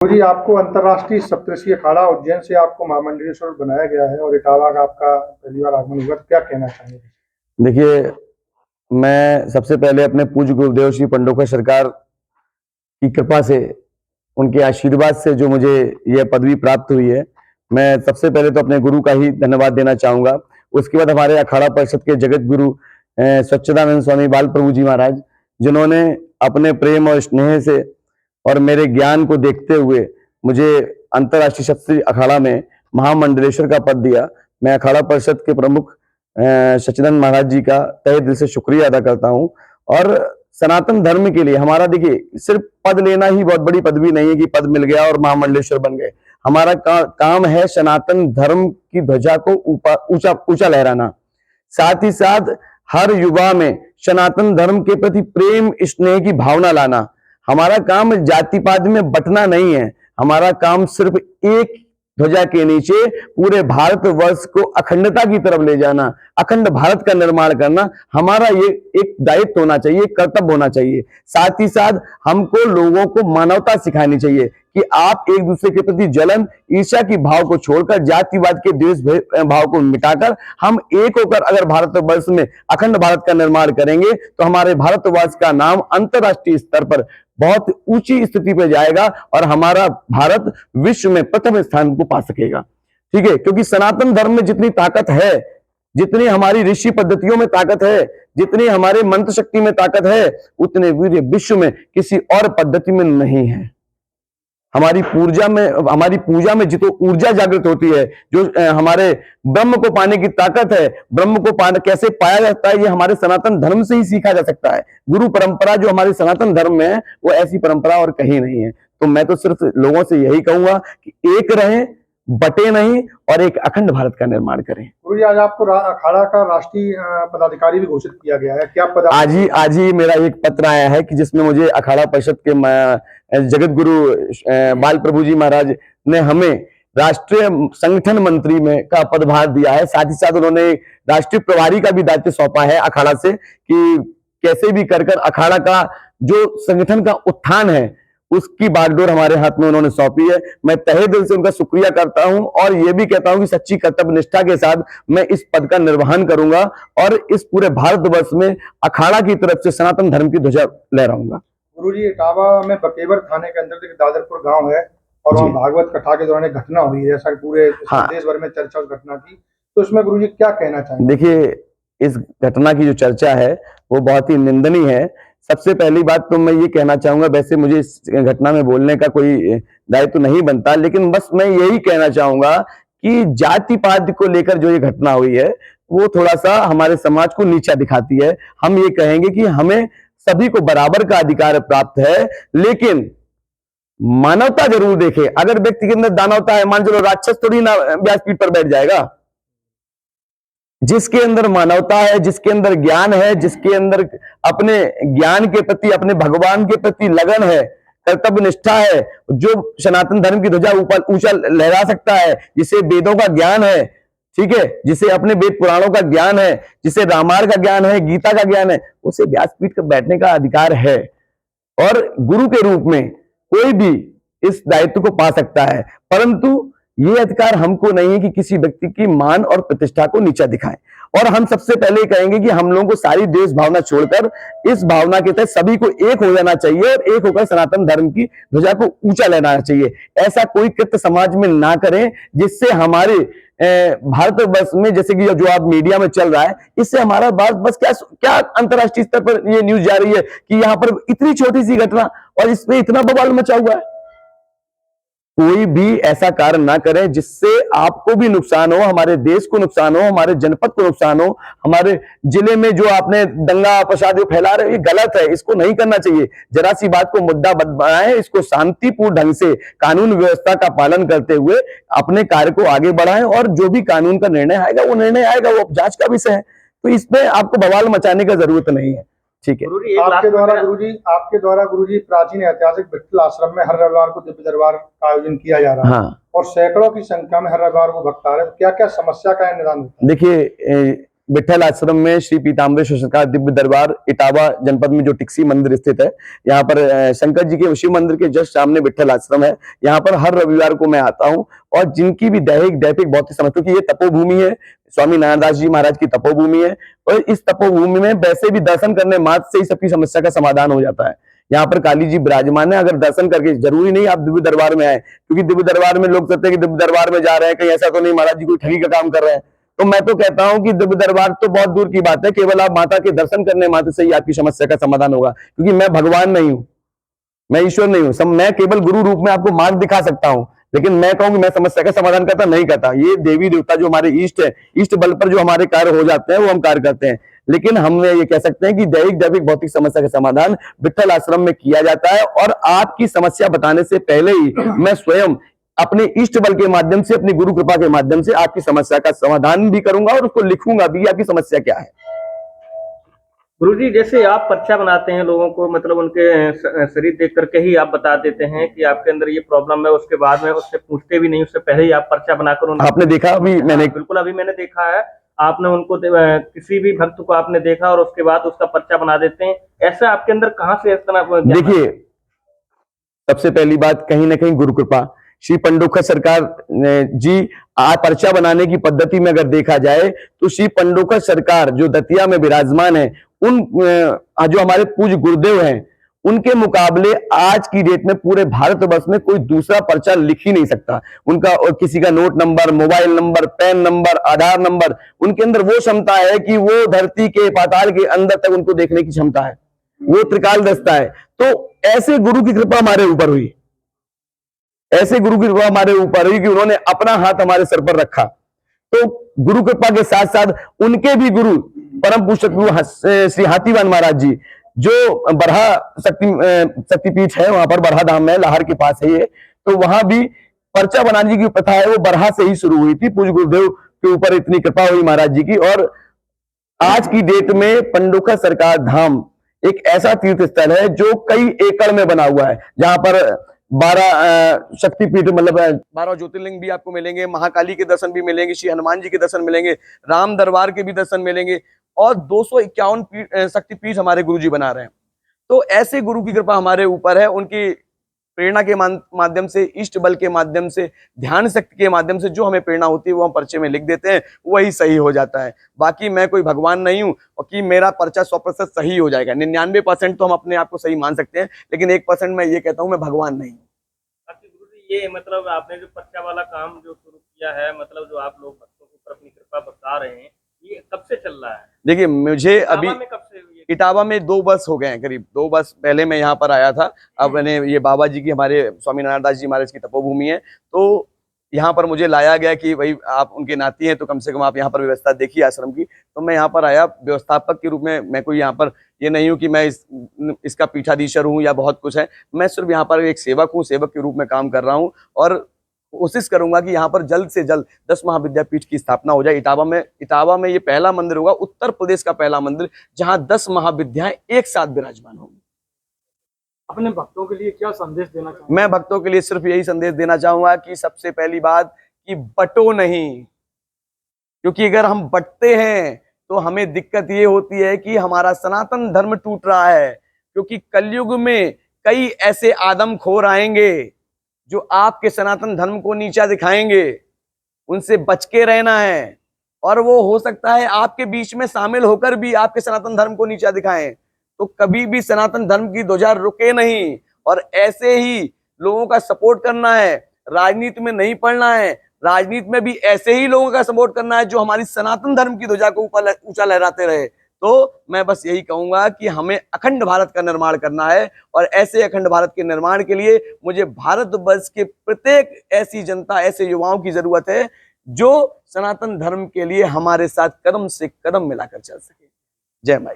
जी, आपको अंतर्राष्ट्रीय सप्तऋषि अखाड़ा उज्जैन से आपको महामंडलेश्वर बनाया गया है और इटावा का आपका पहली बार आगमन हुआ, तो क्या कहना चाहेंगे? देखिए, मैं सबसे पहले अपने पूज्य गुरुदेव श्री पंडोखर सरकार की कृपा से, उनके आशीर्वाद से जो मुझे यह पदवी प्राप्त हुई है, मैं सबसे पहले तो अपने गुरु का ही धन्यवाद देना चाहूँगा। उसके बाद हमारे अखाड़ा परिषद के जगत गुरु सच्चिदानंद स्वामी बाल प्रभु जी महाराज, जिन्होंने अपने प्रेम और स्नेह से और मेरे ज्ञान को देखते हुए मुझे अंतर्राष्ट्रीय सप्तऋषि अखाड़ा में महामंडलेश्वर का पद दिया। मैं अखाड़ा परिषद के प्रमुख सच्चिदानंद महाराज जी का तहे दिल से शुक्रिया अदा करता हूँ। और सनातन धर्म के लिए हमारा, देखिए, सिर्फ पद लेना ही बहुत बड़ी पदवी नहीं है कि पद मिल गया और महामंडलेश्वर बन गए। हमारा काम है सनातन धर्म की ध्वजा को ऊंचा ऊंचा लहराना, साथ ही साथ हर युवा में सनातन धर्म के प्रति प्रेम स्नेह की भावना लाना। हमारा काम जाति पात में बंटना नहीं है, हमारा काम सिर्फ एक ध्वजा के नीचे पूरे भारत वर्ष को अखंडता की तरफ ले जाना, अखंड भारत का निर्माण करना हमारा ये एक दायित्व होना चाहिए, कर्तव्य होना चाहिए। साथ ही साथ हमको लोगों को मानवता सिखानी चाहिए कि आप एक दूसरे के प्रति जलन ईर्ष्या की भाव को छोड़कर, जातिवाद के द्वेष भाव को मिटाकर हम एक होकर अगर भारतवर्ष में अखंड भारत का निर्माण करेंगे तो हमारे भारतवर्ष का नाम अंतरराष्ट्रीय स्तर पर बहुत ऊंची स्थिति पर जाएगा और हमारा भारत विश्व में प्रथम स्थान को पा सकेगा। ठीक है, क्योंकि सनातन धर्म में जितनी ताकत है, जितनी हमारी ऋषि पद्धतियों में ताकत है, जितनी हमारे मंत्र शक्ति में ताकत है, उतने वीर्य विश्व में किसी और पद्धति में नहीं है। हमारी पूजा में जितो ऊर्जा जागृत होती है, जो हमारे ब्रह्म को पाने की ताकत है, ब्रह्म को पाने कैसे पाया जाता है, ये हमारे सनातन धर्म से ही सीखा जा सकता है। गुरु परंपरा जो हमारे सनातन धर्म में है, वो ऐसी परंपरा और कहीं नहीं है। तो मैं तो सिर्फ लोगों से यही कहूंगा कि एक रहें, बटे नहीं और एक अखंड भारत का निर्माण करें। गुरुजी, आज आपको अखाड़ा का राष्ट्रीय पदाधिकारी भी घोषित किया गया है, क्या पद? आज ही मेरा एक पत्र आया है कि जिसमें मुझे अखाड़ा परिषद के जगत गुरु बाल प्रभु जी महाराज ने हमें राष्ट्रीय संगठन मंत्री में का पदभार दिया है। साथ ही साथ उन्होंने राष्ट्रीय प्रभारी का भी दायित्व सौंपा है अखाड़ा से कि कैसे भी कर अखाड़ा का जो संगठन का उत्थान है उसकी बागडोर हमारे हाथ में उन्होंने सौंपी है। मैं तहे दिल से उनका शुक्रिया करता हूं और यह भी कहता हूं कि सच्ची कर्तव्य निष्ठा के साथ मैं इस पद का निर्वहन करूंगा और इस पूरे भारतवर्ष में अखाड़ा की तरफ से सनातन धर्म की ध्वजा लहराऊंगा। गुरुजी, इटावा में बकेवर थाने के अंदर दादरपुर गांव है और वहाँ भागवत कथा के दौरान एक घटना हुई है, जैसा पूरे देश भर में चर्चा उस घटना की, तो इसमें गुरुजी क्या कहना चाहेंगे? देखिए, इस घटना की जो चर्चा है वो बहुत ही निंदनीय है। सबसे पहली बात तो मैं ये कहना चाहूंगा, वैसे मुझे इस घटना में बोलने का कोई दायित्व तो नहीं बनता, लेकिन बस मैं यही कहना चाहूंगा कि जाति पात को लेकर जो ये घटना हुई है वो थोड़ा सा हमारे समाज को नीचा दिखाती है। हम ये कहेंगे कि हमें सभी को बराबर का अधिकार प्राप्त है, लेकिन मानवता जरूर देखे। अगर व्यक्ति के अंदर दानवता है, मान चलो राक्षस थोड़ी ना व्यासपीठ पर बैठ जाएगा। जिसके अंदर मानवता है, जिसके अंदर ज्ञान है, जिसके अंदर अपने ज्ञान के प्रति, अपने भगवान के प्रति लगन है, कर्तव्य निष्ठा है, जो सनातन धर्म की ध्वजा ऊपर ऊंचा लहरा सकता है, जिसे वेदों का ज्ञान है, ठीक है, जिसे अपने वेद पुराणों का ज्ञान है, जिसे रामायण का ज्ञान है, गीता का ज्ञान है, उसे व्यासपीठ पर बैठने का अधिकार है। और गुरु के रूप में कोई भी इस दायित्व को पा सकता है, परंतु ये अधिकार हमको नहीं है कि किसी व्यक्ति की मान और प्रतिष्ठा को नीचा दिखाएं। और हम सबसे पहले कहेंगे कि हम लोगों को सारी देश भावना छोड़कर इस भावना के तहत सभी को एक हो जाना चाहिए और एक होकर सनातन धर्म की ध्वजा को ऊंचा लेना चाहिए। ऐसा कोई कृत्य समाज में ना करें जिससे हमारे भारतवर्ष में, जैसे कि जो आप मीडिया में चल रहा है, इससे हमारा भारत बस क्या अंतरराष्ट्रीय स्तर पर ये न्यूज जा रही है कि यहाँ पर इतनी छोटी सी घटना और इस पे इतना बवाल मचा हुआ है। कोई भी ऐसा कार्य ना करे जिससे आपको भी नुकसान हो, हमारे देश को नुकसान हो, हमारे जनपद को नुकसान हो। हमारे जिले में जो आपने दंगा फसाद फैला रहे, ये गलत है, इसको नहीं करना चाहिए। जरा सी बात को मुद्दा बनाएं, इसको शांतिपूर्ण ढंग से कानून व्यवस्था का पालन करते हुए अपने कार्य को आगे बढ़ाएं और जो भी कानून का निर्णय आएगा वो निर्णय आएगा, वो जांच का विषय है। तो इसमें आपको बवाल मचाने की जरूरत नहीं है। ठीक है, आपके द्वारा गुरुजी प्राचीन ऐतिहासिक विट्ठल आश्रम में हर रविवार को दिव्य दरबार का आयोजन किया जा रहा है और सैकड़ों की संख्या में हर रविवार को भक्त आ रहे हैं, तो क्या क्या समस्या का निदान होता है? देखिए, विठल आश्रम में श्री पीताम्बरेश्वर सरकार दिव्य दरबार इटावा जनपद में जो टिक्सी मंदिर स्थित है, यहाँ पर शंकर जी के शिव मंदिर के जस्ट सामने विठल आश्रम है। यहाँ पर हर रविवार को मैं आता हूँ और जिनकी भी दैहिक भौतिक समस्या, क्योंकि ये तपोभूमि है, स्वामी नारायण जी महाराज की तपोभूमि है, और इस तपोभूमि में वैसे भी दर्शन करने मात्र से ही सबकी समस्या का समाधान हो जाता है। यहाँ पर काली जी विराजमान है। अगर दर्शन करके, जरूरी नहीं आप दिव्य दरबार में आए, क्योंकि दिव्य दरबार में लोग कहते हैं कि दिव्य दरबार में जा रहे हैं, कहीं ऐसा तो नहीं महाराज जी कोई ठगी का काम कर रहे हैं। तो मैं तो कहता हूं कि दिव्य दरबार तो बहुत दूर की बात है, केवल आप माता के दर्शन करने मात्र से ही आपकी समस्या का समाधान होगा। क्योंकि मैं भगवान नहीं हूं, मैं ईश्वर नहीं हूं, मैं केवल गुरु रूप में आपको मार्ग दिखा सकता हूं, लेकिन मैं कहूं कि मैं समस्या का समाधान करता नहीं करता। ये देवी देवता जो हमारे इष्ट है, इष्ट बल पर जो हमारे कार्य हो जाते हैं वो हम कार्य करते हैं। लेकिन हम ये कह सकते हैं कि दैहिक भौतिक समस्या का समाधान विठल आश्रम में किया जाता है। और आपकी समस्या बताने से पहले ही मैं स्वयं अपने इष्ट बल के माध्यम से, अपनी गुरु कृपा के माध्यम से आपकी समस्या का समाधान भी करूंगा और उसको लिखूंगा भी, आपकी समस्या क्या है। गुरुजी, जैसे आप पर्चा बनाते हैं लोगों को, मतलब उनके शरीर देख करके ही आप बता देते हैं कि आपके अंदर ये प्रॉब्लम है, उसके बाद में उससे पूछते भी नहीं, उससे पहले ही आप पर्चा बनाकर आपने देखा अभी मैंने? बिल्कुल, अभी मैंने देखा है। आपने उनको किसी भी भक्त को आपने देखा और उसके बाद उसका पर्चा बना देते हैं, ऐसा आपके अंदर कहाँ से इस तरह? देखिए, सबसे पहली बात, कहीं ना कहीं गुरु कृपा, श्री पंडोखर सरकार जी, पर्चा बनाने की पद्धति में अगर देखा जाए तो श्री पंडोखर सरकार जो दतिया में विराजमान है, उन जो हमारे पूज्य गुरुदेव हैं, उनके मुकाबले आज की डेट में पूरे भारतवर्ष में कोई दूसरा पर्चा लिख ही नहीं सकता। उनका और किसी का note number, mobile number, PAN number, Aadhaar number, उनके अंदर वो क्षमता है कि वो धरती के पाताल के अंदर तक उनको देखने की क्षमता है, वो त्रिकाल दस्ता है। तो ऐसे गुरु की कृपा हमारे ऊपर हुई, ऐसे गुरु की कृपा हमारे ऊपर हुई कि उन्होंने अपना हाथ हमारे सर पर रखा। तो गुरु कृपा के साथ साथ उनके भी गुरु परम पूज्य श्री हाथीवान महाराज जी, जो बरहा शक्तिपीठ है, वहां पर बरहा धाम है, लाहौर के पास है ये, तो वहां भी पर्चा बनाने की प्रथा है, वो बरहा से ही शुरू हुई थी। पूज्य गुरुदेव के ऊपर इतनी कृपा हुई महाराज जी की। और आज की डेट में पंडोखर सरकार धाम एक ऐसा तीर्थ स्थल है जो कई एकड़ में बना हुआ है, जहां पर 12 शक्तिपीठ, मतलब 12 ज्योतिर्लिंग भी आपको मिलेंगे, महाकाली के दर्शन भी मिलेंगे, श्री हनुमान जी के दर्शन मिलेंगे, राम दरबार के भी दर्शन मिलेंगे, और 251 शक्तिपीठ हमारे गुरु जी बना रहे हैं। तो ऐसे गुरु की कृपा हमारे ऊपर है, उनकी प्रेरणा के माध्यम से, इष्ट बल के माध्यम से, ध्यान शक्ति के माध्यम से जो हमें प्रेरणा होती है वो हम पर्चे में लिख देते हैं, वही सही हो जाता है। बाकी मैं कोई भगवान नहीं हूं और कि मेरा पर्चा 100% सही हो जाएगा। 99% तो हम अपने आप को सही मान सकते हैं, लेकिन 1% मैं ये कहता हूं मैं भगवान नहीं हूँ। ये मतलब आपने जो पर्चा वाला काम जो शुरू किया है, मतलब जो आप लोग भक्तों के ऊपर अपनी कृपा बता रहे हैं, ये कब से चल रहा है? देखिए, मुझे अभी कब से इटावा में 2 वर्ष हो गए हैं, करीब 2 वर्ष पहले मैं यहाँ पर आया था। अब मैंने, ये बाबा जी की, हमारे स्वामी नारायण दास जी महाराज की तपोभूमि है, तो यहाँ पर मुझे लाया गया कि भाई आप उनके नाती हैं तो कम से कम आप यहाँ पर व्यवस्था देखिए आश्रम की। तो मैं यहाँ पर आया व्यवस्थापक के रूप में। मैं कोई यहाँ पर ये नहीं हूँ कि मैं इसका पीठाधीश्वर हूँ या बहुत कुछ है, मैं सिर्फ यहाँ पर एक सेवक हूँ, सेवक के रूप में काम कर रहा हूँ, और कोशिश करूंगा कि यहाँ पर जल्द से जल्द 10 महाविद्यापीठ की स्थापना हो जाए। इटावा में ये पहला मंदिर होगा, उत्तर प्रदेश का पहला मंदिर, जहां 10 महाविद्याएं एक साथ विराजमान होंगी। अपने भक्तों के लिए क्या संदेश देना चाहूंगा? मैं भक्तों के लिए सिर्फ यही संदेश देना चाहूंगा कि सबसे पहली बात कि बटो नहीं, क्योंकि अगर हम बटते हैं तो हमें दिक्कत ये होती है कि हमारा सनातन धर्म टूट रहा है। क्योंकि कलयुग में कई ऐसे आदमखोर आएंगे जो आपके सनातन धर्म को नीचा दिखाएंगे, उनसे बच के रहना है। और वो हो सकता है आपके बीच में शामिल होकर भी आपके सनातन धर्म को नीचा दिखाएं, तो कभी भी सनातन धर्म की ध्वजा रुके नहीं। और ऐसे ही लोगों का सपोर्ट करना है, राजनीति में नहीं पड़ना है, राजनीति में भी ऐसे ही लोगों का सपोर्ट करना है जो हमारी सनातन धर्म की ध्वजा को ऊंचा लहराते रहे। तो मैं बस यही कहूंगा कि हमें अखंड भारत का निर्माण करना है, और ऐसे अखंड भारत के निर्माण के लिए मुझे भारतवर्ष के प्रत्येक ऐसी जनता, ऐसे युवाओं की जरूरत है जो सनातन धर्म के लिए हमारे साथ कदम से कदम मिलाकर चल सके। जय माई।